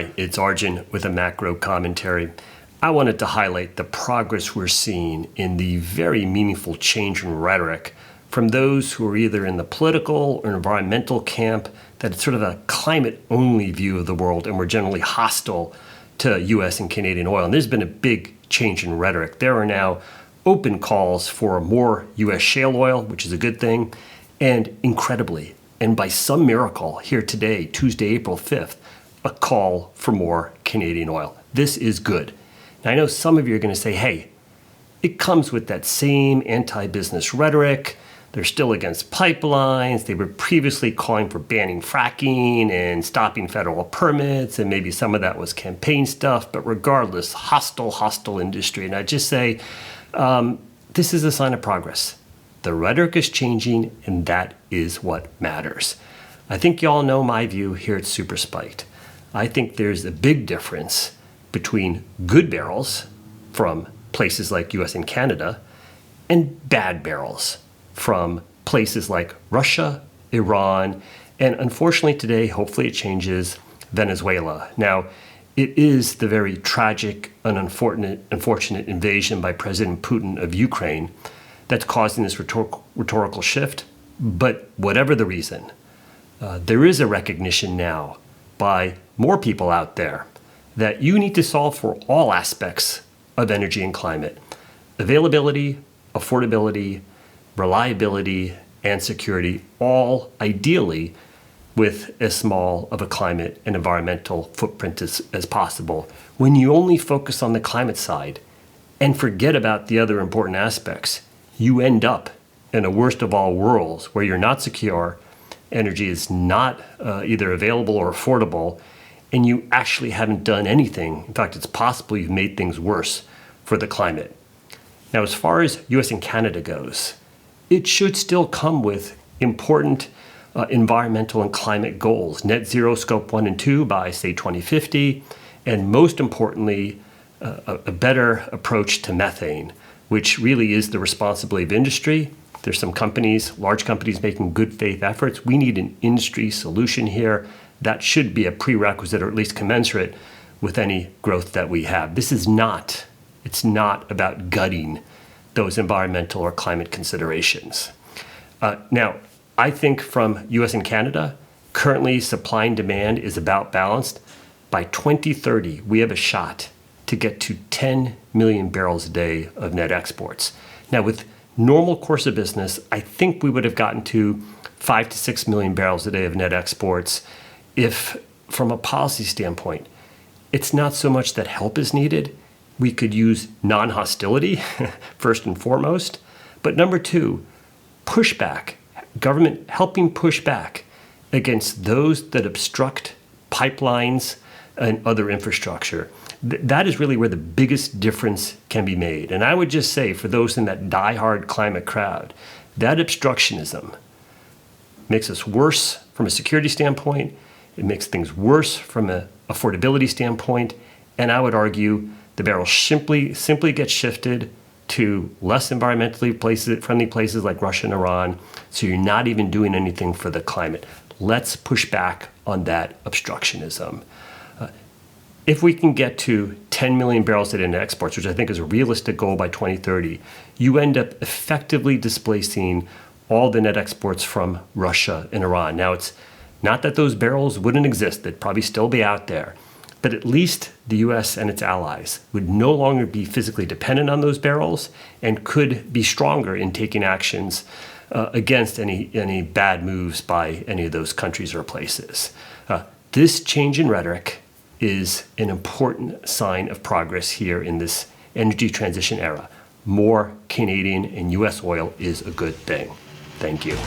Hi, it's Arjun with a macro commentary. I wanted to highlight the progress we're seeing in the very meaningful change in rhetoric from those who are either in the political or environmental camp that it's sort of a climate-only view of the world and we're generally hostile to US and Canadian oil. And there's been a big change in rhetoric. There are now open calls for more US shale oil, which is a good thing, and incredibly, and by some miracle here today, Tuesday, April 5th, a call for more Canadian oil. This is good. Now, I know some of you are going to say, hey, it comes with that same anti-business rhetoric. They're still against pipelines. They were previously calling for banning fracking and stopping federal permits, and maybe some of that was campaign stuff. But regardless, hostile industry. And I just say, this is a sign of progress. The rhetoric is changing, and that is what matters. I think you all know my view here at Super-Spiked. I think there's a big difference between good barrels from places like US and Canada and bad barrels from places like Russia, Iran, and unfortunately today, hopefully it changes, Venezuela. Now, it is the very tragic and unfortunate invasion by President Putin of Ukraine that's causing this rhetorical shift. But whatever the reason, there is a recognition now by more people out there that you need to solve for all aspects of energy and climate: availability, affordability, reliability, and security, all ideally with as small of a climate and environmental footprint as possible. When you only focus on the climate side and forget about the other important aspects, you end up in a worst of all worlds where you're not secure, energy is not either available or affordable, and you actually haven't done anything. In fact, it's possible you've made things worse for the climate. Now, as far as US and Canada goes, it should still come with important environmental and climate goals, net zero scope 1 and 2 by, say, 2050, and most importantly, a better approach to methane, which really is the responsibility of industry. There's some companies, large companies, making good faith efforts. We need an industry solution here. That should be a prerequisite, or at least commensurate with any growth that we have. It's not about gutting those environmental or climate considerations. Now, I think from US and Canada, currently supply and demand is about balanced. By 2030, we have a shot to get to 10 million barrels a day of net exports. Now, with normal course of business, I think we would have gotten to 5 to 6 million barrels a day of net exports if, from a policy standpoint, it's not so much that help is needed. We could use non-hostility, first and foremost. But number two, pushback, government helping push back against those that obstruct pipelines and other infrastructure. That is really where the biggest difference can be made. And I would just say, for those in that diehard climate crowd, that obstructionism makes us worse from a security standpoint. It makes things worse from an affordability standpoint. And I would argue the barrel simply gets shifted to less environmentally friendly places like Russia and Iran. So you're not even doing anything for the climate. Let's push back on that obstructionism. If we can get to 10 million barrels a day in exports, which I think is a realistic goal by 2030, you end up effectively displacing all the net exports from Russia and Iran. Now, it's not that those barrels wouldn't exist, they'd probably still be out there, but at least the US and its allies would no longer be physically dependent on those barrels and could be stronger in taking actions against any bad moves by any of those countries or places. This change in rhetoric is an important sign of progress here in this energy transition era. More Canadian and US oil is a good thing. Thank you.